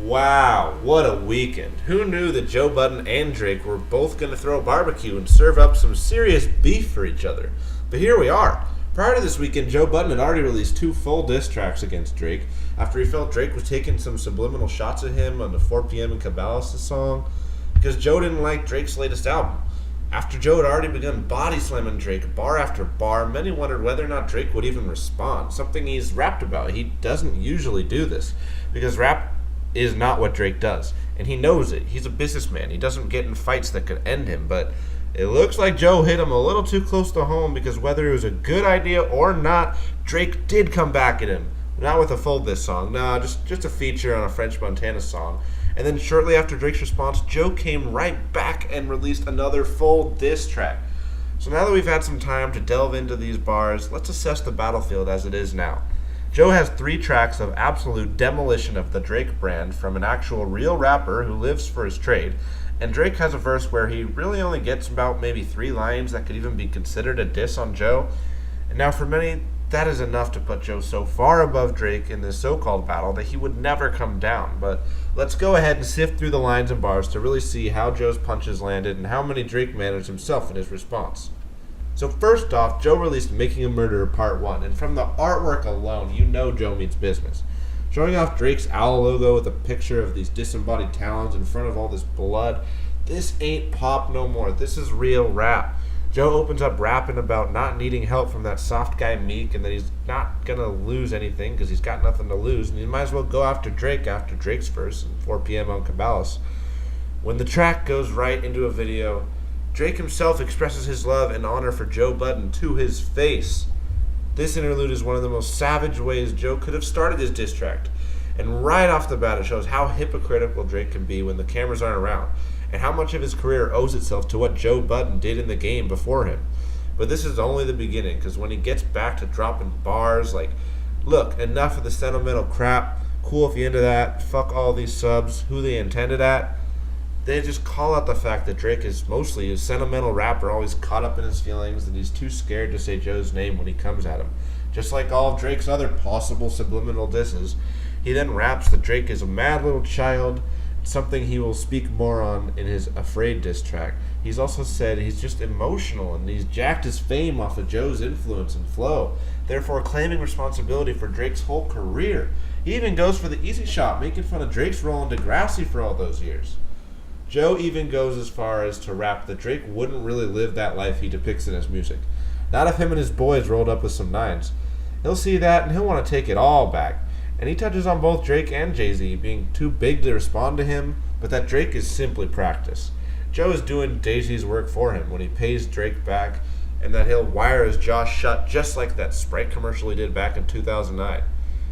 Wow, what a weekend. Who knew that Joe Budden and Drake were both going to throw a barbecue and serve up some serious beef for each other? But here we are. Prior to this weekend, Joe Budden had already released 2 full diss tracks against Drake after he felt Drake was taking some subliminal shots at him on the 4 p.m. in Caballos' song because Joe didn't like Drake's latest album. After Joe had already begun body slamming Drake bar after bar, many wondered whether or not Drake would even respond, something he's rapped about. He doesn't usually do this because rap is not what Drake does, and he knows it. He's a businessman. He doesn't get in fights that could end him, but it looks like Joe hit him a little too close to home because whether it was a good idea or not, Drake did come back at him. Not with a full diss song, no, just a feature on a French Montana song. And then shortly after Drake's response, Joe came right back and released another full diss track. So now that we've had some time to delve into these bars, let's assess the battlefield as it is now. Joe has 3 tracks of absolute demolition of the Drake brand from an actual real rapper who lives for his trade, and Drake has a verse where he really only gets about maybe 3 lines that could even be considered a diss on Joe. And now for many, that is enough to put Joe so far above Drake in this so-called battle that he would never come down. But let's go ahead and sift through the lines and bars to really see how Joe's punches landed and how many Drake managed himself in his response. So first off, Joe released Making a Murderer Part 1, and from the artwork alone, you know Joe means business. Showing off Drake's owl logo with a picture of these disembodied talons in front of all this blood, this ain't pop no more, this is real rap. Joe opens up rapping about not needing help from that soft guy Meek and that he's not going to lose anything because he's got nothing to lose, and he might as well go after Drake's verse at 4 p.m. on Caballos. When the track goes right into a video, Drake himself expresses his love and honor for Joe Budden to his face. This interlude is one of the most savage ways Joe could have started his diss track, and right off the bat it shows how hypocritical Drake can be when the cameras aren't around, and how much of his career owes itself to what Joe Budden did in the game before him. But this is only the beginning, because when he gets back to dropping bars like, look, enough of the sentimental crap, cool if you're into that, fuck all these subs, who they intended at, they just call out the fact that Drake is mostly a sentimental rapper, always caught up in his feelings, and he's too scared to say Joe's name when he comes at him. Just like all of Drake's other possible subliminal disses, he then raps that Drake is a mad little child, something he will speak more on in his Afraid diss track. He's also said he's just emotional and he's jacked his fame off of Joe's influence and flow, therefore claiming responsibility for Drake's whole career. He even goes for the easy shot, making fun of Drake's role in Degrassi for all those years. Joe even goes as far as to rap that Drake wouldn't really live that life he depicts in his music. Not if him and his boys rolled up with some 9s. He'll see that and he'll want to take it all back. And he touches on both Drake and Jay-Z being too big to respond to him, but that Drake is simply practice. Joe is doing Jay-Z's work for him when he pays Drake back, and that he'll wire his jaw shut just like that Sprite commercial he did back in 2009.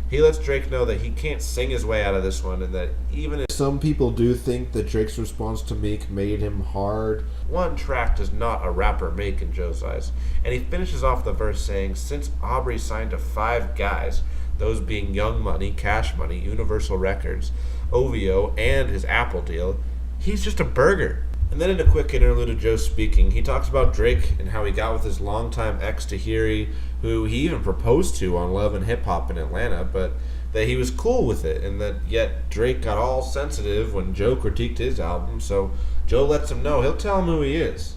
He lets Drake know that he can't sing his way out of this one, and that even if some people do think that Drake's response to Meek made him hard, one track does not a rapper make in Joe's eyes. And he finishes off the verse saying, since Aubrey signed to 5 guys, those being Young Money, Cash Money, Universal Records, OVO, and his Apple deal, he's just a burger. And then in a quick interlude of Joe speaking, he talks about Drake and how he got with his longtime ex Tahiri, who he even proposed to on Love and Hip Hop in Atlanta, but that he was cool with it, and that yet Drake got all sensitive when Joe critiqued his album, so Joe lets him know he'll tell him who he is.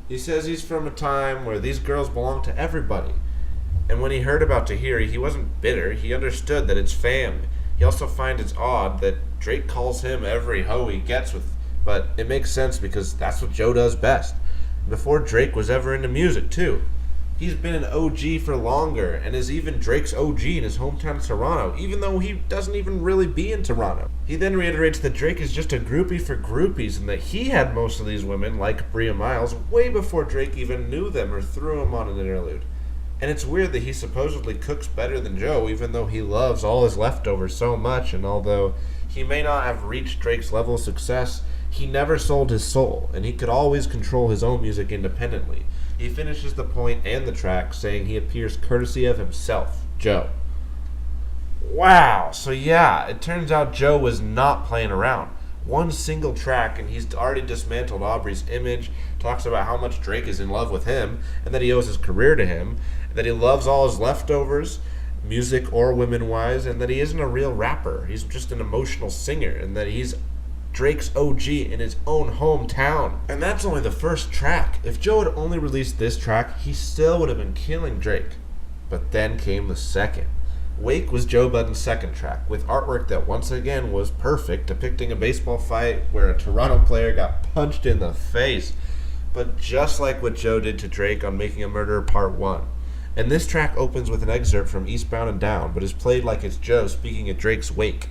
He says he's from a time where these girls belong to everybody. And when he heard about Tahiri, he wasn't bitter. He understood that it's fam. He also finds it odd that Drake calls him every hoe he gets with, but it makes sense because that's what Joe does best. Before Drake was ever into music, too. He's been an OG for longer, and is even Drake's OG in his hometown of Toronto, even though he doesn't even really be in Toronto. He then reiterates that Drake is just a groupie for groupies, and that he had most of these women, like Bria Miles, way before Drake even knew them or threw him on an interlude. And it's weird that he supposedly cooks better than Joe, even though he loves all his leftovers so much, and although he may not have reached Drake's level of success, he never sold his soul, and he could always control his own music independently. He finishes the point and the track saying he appears courtesy of himself, Joe. Wow, so yeah, it turns out Joe was not playing around. One single track and he's already dismantled Aubrey's image, talks about how much Drake is in love with him, and that he owes his career to him, and that he loves all his leftovers, music or women-wise, and that he isn't a real rapper. He's just an emotional singer, and that he's Drake's OG in his own hometown. And that's only the first track. If Joe had only released this track, he still would have been killing Drake. But then came the second. Wake was Joe Budden's second track, with artwork that once again was perfect, depicting a baseball fight where a Toronto player got punched in the face. But just like what Joe did to Drake on Making a Murderer Part 1. And this track opens with an excerpt from Eastbound and Down, but is played like it's Joe speaking at Drake's wake,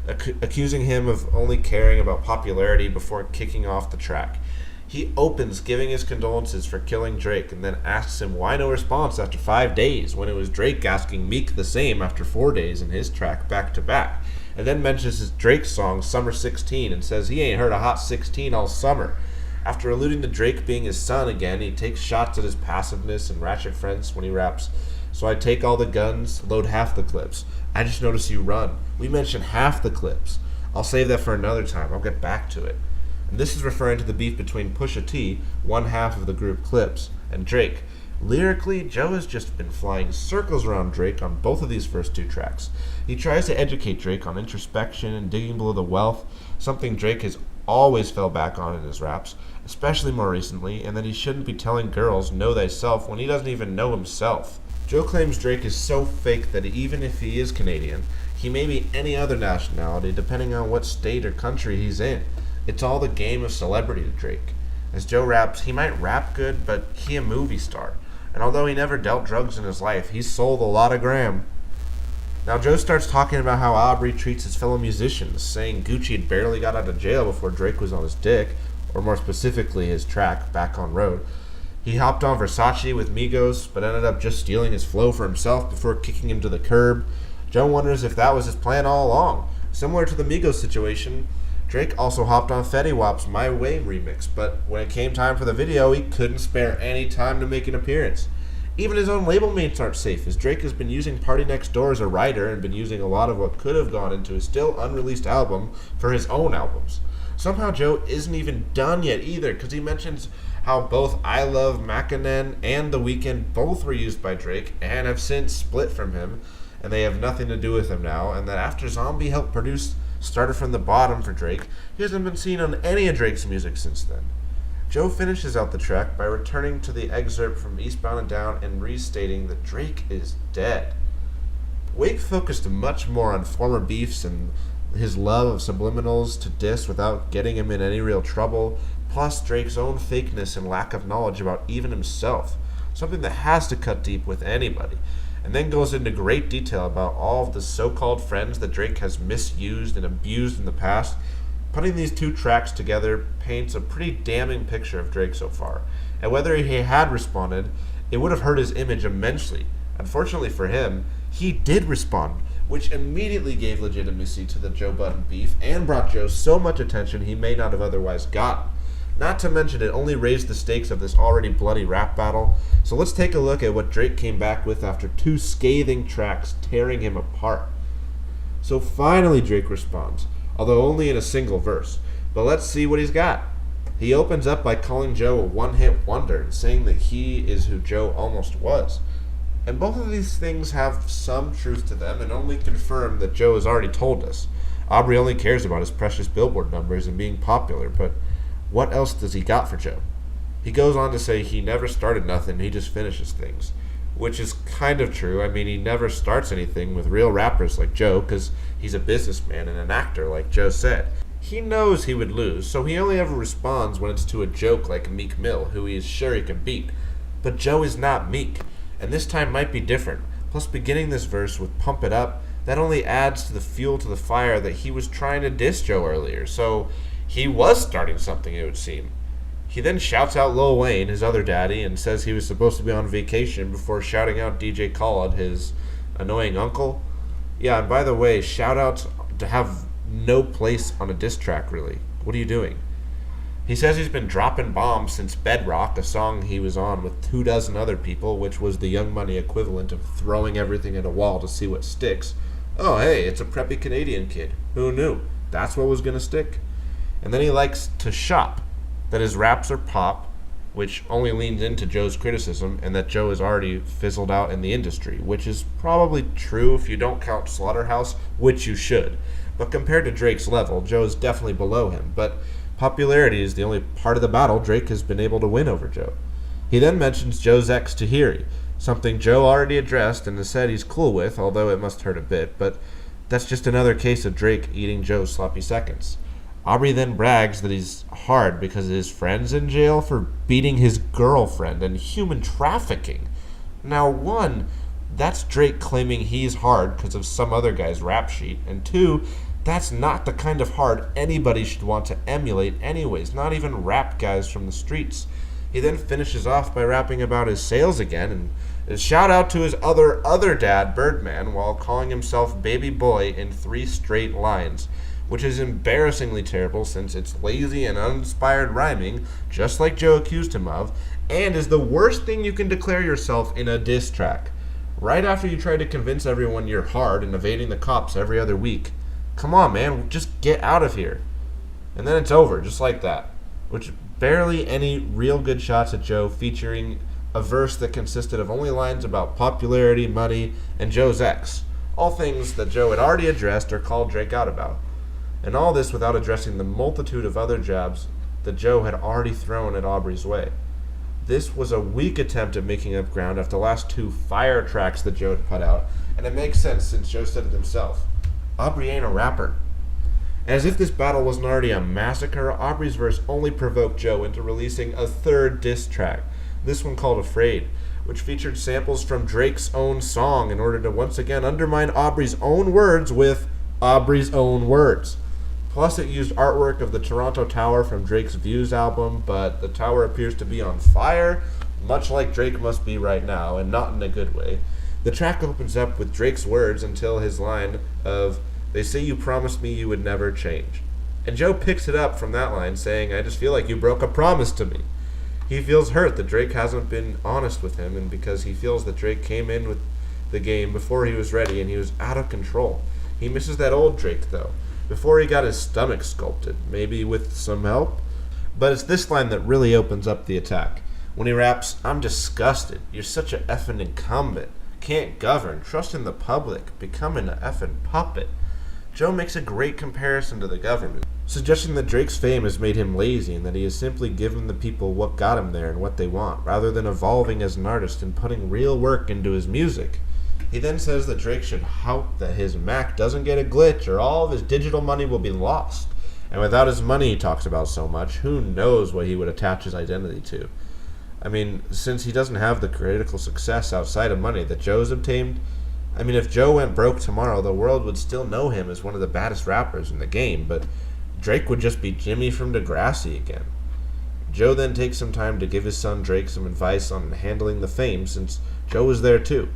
accusing him of only caring about popularity before kicking off the track. He opens giving his condolences for killing Drake and then asks him why no response after 5 days, when it was Drake asking Meek the same after 4 days in his track back to back, and then mentions his Drake's song Summer 16 and says he ain't heard a hot 16 all summer. After alluding to Drake being his son again, he takes shots at his passiveness and ratchet friends when he raps, "So I take all the guns, load half the clips. I just notice you run. We mentioned half the clips. I'll save that for another time. I'll get back to it." And this is referring to the beef between Pusha T, one half of the group Clips, and Drake. Lyrically, Joe has just been flying circles around Drake on both of these first two tracks. He tries to educate Drake on introspection and digging below the wealth, something Drake has always fell back on in his raps, especially more recently, and that he shouldn't be telling girls know thyself when he doesn't even know himself. Joe claims Drake is so fake that even if he is Canadian, he may be any other nationality depending on what state or country he's in. It's all the game of celebrity to Drake. As Joe raps, he might rap good, but he a movie star. And although he never dealt drugs in his life, he's sold a lot of gram. Now Joe starts talking about how Aubrey treats his fellow musicians, saying Gucci had barely got out of jail before Drake was on his dick, or more specifically his track, Back on Road. He hopped on Versace with Migos, but ended up just stealing his flow for himself before kicking him to the curb. Joe wonders if that was his plan all along. Similar to the Migos situation, Drake also hopped on Fetty Wap's My Way remix, but when it came time for the video, he couldn't spare any time to make an appearance. Even his own label mates aren't safe, as Drake has been using Party Next Door as a writer and been using a lot of what could have gone into his still unreleased album for his own albums. Somehow Joe isn't even done yet either, because he mentions how both I Love Makanen and The Weeknd both were used by Drake and have since split from him, and they have nothing to do with him now, and that after Zombie helped produce Started from the Bottom for Drake, he hasn't been seen on any of Drake's music since then. Joe finishes out the track by returning to the excerpt from Eastbound and Down and restating that Drake is dead. Wake focused much more on former beefs and his love of subliminals to diss without getting him in any real trouble, plus Drake's own fakeness and lack of knowledge about even himself, something that has to cut deep with anybody, and then goes into great detail about all of the so-called friends that Drake has misused and abused in the past. Putting these two tracks together paints a pretty damning picture of Drake so far, and whether he had responded, it would have hurt his image immensely. Unfortunately for him, he did respond, which immediately gave legitimacy to the Joe Budden beef and brought Joe so much attention he may not have otherwise gotten. Not to mention it only raised the stakes of this already bloody rap battle. So let's take a look at what Drake came back with after two scathing tracks tearing him apart. So finally Drake responds, although only in a single verse. But let's see what he's got. He opens up by calling Joe a one-hit wonder and saying that he is who Joe almost was. And both of these things have some truth to them and only confirm that Joe has already told us. Aubrey only cares about his precious Billboard numbers and being popular, but what else does he got for Joe? He goes on to say he never started nothing, he just finishes things. Which is kind of true. I mean, he never starts anything with real rappers like Joe, because he's a businessman and an actor, like Joe said. He knows he would lose, so he only ever responds when it's to a joke like Meek Mill, who he is sure he can beat. But Joe is not Meek, and this time might be different. Plus, beginning this verse with Pump It Up, that only adds to the fuel to the fire that he was trying to diss Joe earlier, so he was starting something, it would seem. He then shouts out Lil Wayne, his other daddy, and says he was supposed to be on vacation before shouting out DJ Khaled, his annoying uncle. Yeah, and by the way, shout-outs to have no place on a diss track, really. What are you doing? He says he's been dropping bombs since Bedrock, a song he was on with 24 other people, which was the Young Money equivalent of throwing everything at a wall to see what sticks. Oh, hey, it's a preppy Canadian kid. Who knew? That's what was going to stick. And then he likes to shop, that his raps are pop, which only leans into Joe's criticism and that Joe is already fizzled out in the industry, which is probably true if you don't count Slaughterhouse, which you should. But compared to Drake's level, Joe is definitely below him, but popularity is the only part of the battle Drake has been able to win over Joe. He then mentions Joe's ex Tahiri, something Joe already addressed and has said he's cool with, although it must hurt a bit, but that's just another case of Drake eating Joe's sloppy seconds. Aubrey then brags that he's hard because his friend's in jail for beating his girlfriend and human trafficking. Now, one, that's Drake claiming he's hard because of some other guy's rap sheet, and two, that's not the kind of hard anybody should want to emulate anyways, not even rap guys from the streets. He then finishes off by rapping about his sales again, and a shout out to his other dad, Birdman, while calling himself Baby Boy in 3 straight lines, which is embarrassingly terrible since it's lazy and uninspired rhyming, just like Joe accused him of, and is the worst thing you can declare yourself in a diss track. Right after you try to convince everyone you're hard and evading the cops every other week. Come on, man, just get out of here. And then it's over, just like that. Which barely any real good shots at Joe, featuring a verse that consisted of only lines about popularity, money, and Joe's ex. All things that Joe had already addressed or called Drake out about. And all this without addressing the multitude of other jabs that Joe had already thrown at Aubrey's way. This was a weak attempt at making up ground after the last 2 fire tracks that Joe had put out, and it makes sense since Joe said it himself. Aubrey ain't a rapper. As if this battle wasn't already a massacre, Aubrey's verse only provoked Joe into releasing a 3rd diss track, this one called Afraid, which featured samples from Drake's own song in order to once again undermine Aubrey's own words with Aubrey's own words. Plus, it used artwork of the Toronto Tower from Drake's Views album, but the tower appears to be on fire, much like Drake must be right now, and not in a good way. The track opens up with Drake's words until his line of, "They say you promised me you would never change." And Joe picks it up from that line, saying, "I just feel like you broke a promise to me." He feels hurt that Drake hasn't been honest with him, and because he feels that Drake came in with the game before he was ready and he was out of control. He misses that old Drake, though, before he got his stomach sculpted, maybe with some help. But it's this line that really opens up the attack. When he raps, "I'm disgusted. You're such a effing incumbent. Can't govern. Trust in the public. Becoming an effing puppet." Joe makes a great comparison to the government, suggesting that Drake's fame has made him lazy and that he has simply given the people what got him there and what they want, rather than evolving as an artist and putting real work into his music. He then says that Drake should hope that his Mac doesn't get a glitch or all of his digital money will be lost. And without his money he talks about so much, who knows what he would attach his identity to. I mean, since he doesn't have the critical success outside of money that Joe's obtained, if Joe went broke tomorrow, the world would still know him as one of the baddest rappers in the game, but Drake would just be Jimmy from Degrassi again. Joe then takes some time to give his son Drake some advice on handling the fame, since Joe was there too.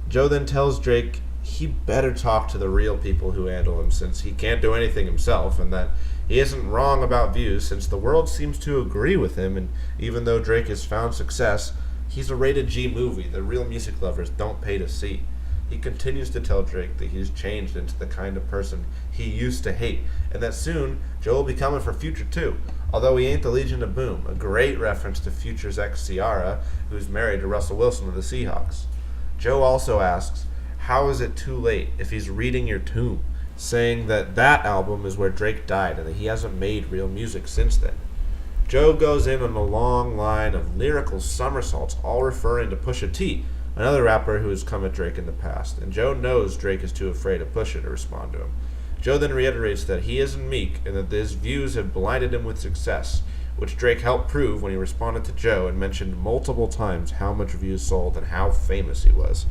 Joe then tells Drake he better talk to the real people who handle him, since he can't do anything himself, and that he isn't wrong about views since the world seems to agree with him, and even though Drake has found success, he's a rated G movie that real music lovers don't pay to see. He continues to tell Drake that he's changed into the kind of person he used to hate, and that soon Joe will be coming for Future too, although he ain't the Legion of Boom, a great reference to Future's ex Ciara, who's married to Russell Wilson of the Seahawks. Joe also asks, how is it too late if he's reading your tomb, saying that that album is where Drake died and that he hasn't made real music since then. Joe goes in on a long line of lyrical somersaults, all referring to Pusha T, another rapper who has come at Drake in the past, and Joe knows Drake is too afraid of Pusha to respond to him. Joe then reiterates that he isn't meek and that his views have blinded him with success, which Drake helped prove when he responded to Joe and mentioned multiple times how much views sold and how famous he was.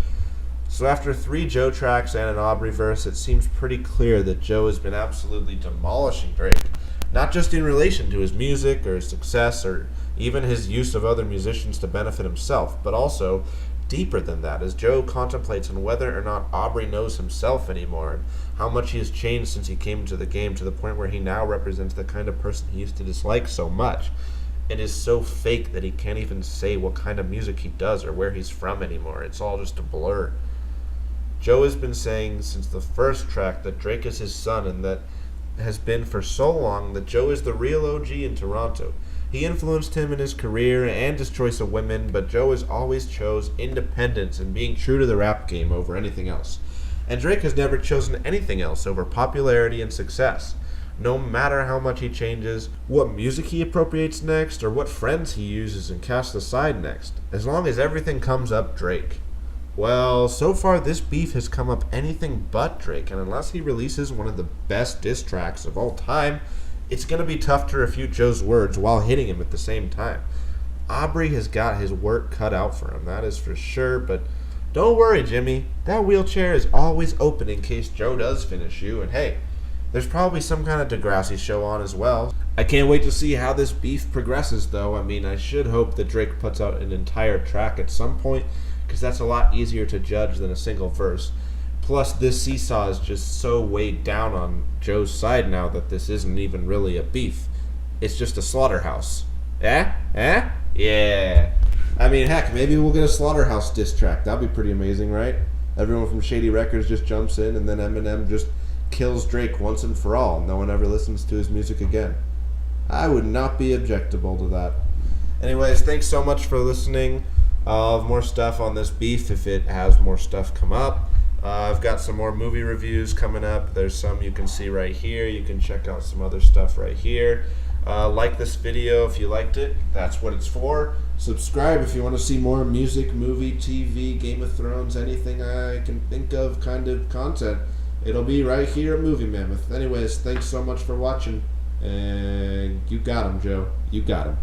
So after 3 Joe tracks and an Aubrey verse, it seems pretty clear that Joe has been absolutely demolishing Drake, not just in relation to his music or his success or even his use of other musicians to benefit himself, but also deeper than that, as Joe contemplates on whether or not Aubrey knows himself anymore and how much he has changed since he came into the game, to the point where he now represents the kind of person he used to dislike so much and is so fake that he can't even say what kind of music he does or where he's from anymore. It's all just a blur. Joe has been saying since the first track that Drake is his son, and that has been for so long that Joe is the real OG in Toronto. He influenced him in his career and his choice of women, but Joe has always chose independence and being true to the rap game over anything else. And Drake has never chosen anything else over popularity and success. No matter how much he changes, what music he appropriates next, or what friends he uses and casts aside next, as long as everything comes up Drake. Well, so far this beef has come up anything but Drake, and unless he releases one of the best diss tracks of all time, it's going to be tough to refute Joe's words while hitting him at the same time. Aubrey has got his work cut out for him, that is for sure, but don't worry, Jimmy. That wheelchair is always open in case Joe does finish you, and hey, there's probably some kind of Degrassi show on as well. I can't wait to see how this beef progresses, though. I mean, I should hope that Drake puts out an entire track at some point, because that's a lot easier to judge than a single verse. Plus, this seesaw is just so weighed down on Joe's side now that this isn't even really a beef. It's just a slaughterhouse. Eh? Eh? Yeah. I mean, heck, maybe we'll get a Slaughterhouse diss track. That'd be pretty amazing, right? Everyone from Shady Records just jumps in, and then Eminem just kills Drake once and for all. No one ever listens to his music again. I would not be objectable to that. Anyways, thanks so much for listening. I'll have more stuff on this beef if it has more stuff come up. I've got some more movie reviews coming up. There's some you can see right here. You can check out some other stuff right here. Like this video if you liked it. That's what it's for. Subscribe if you want to see more music, movie, TV, Game of Thrones, anything I can think of kind of content. It'll be right here at Movie Mammoth. Anyways, thanks so much for watching. And you got him, Joe. You got him.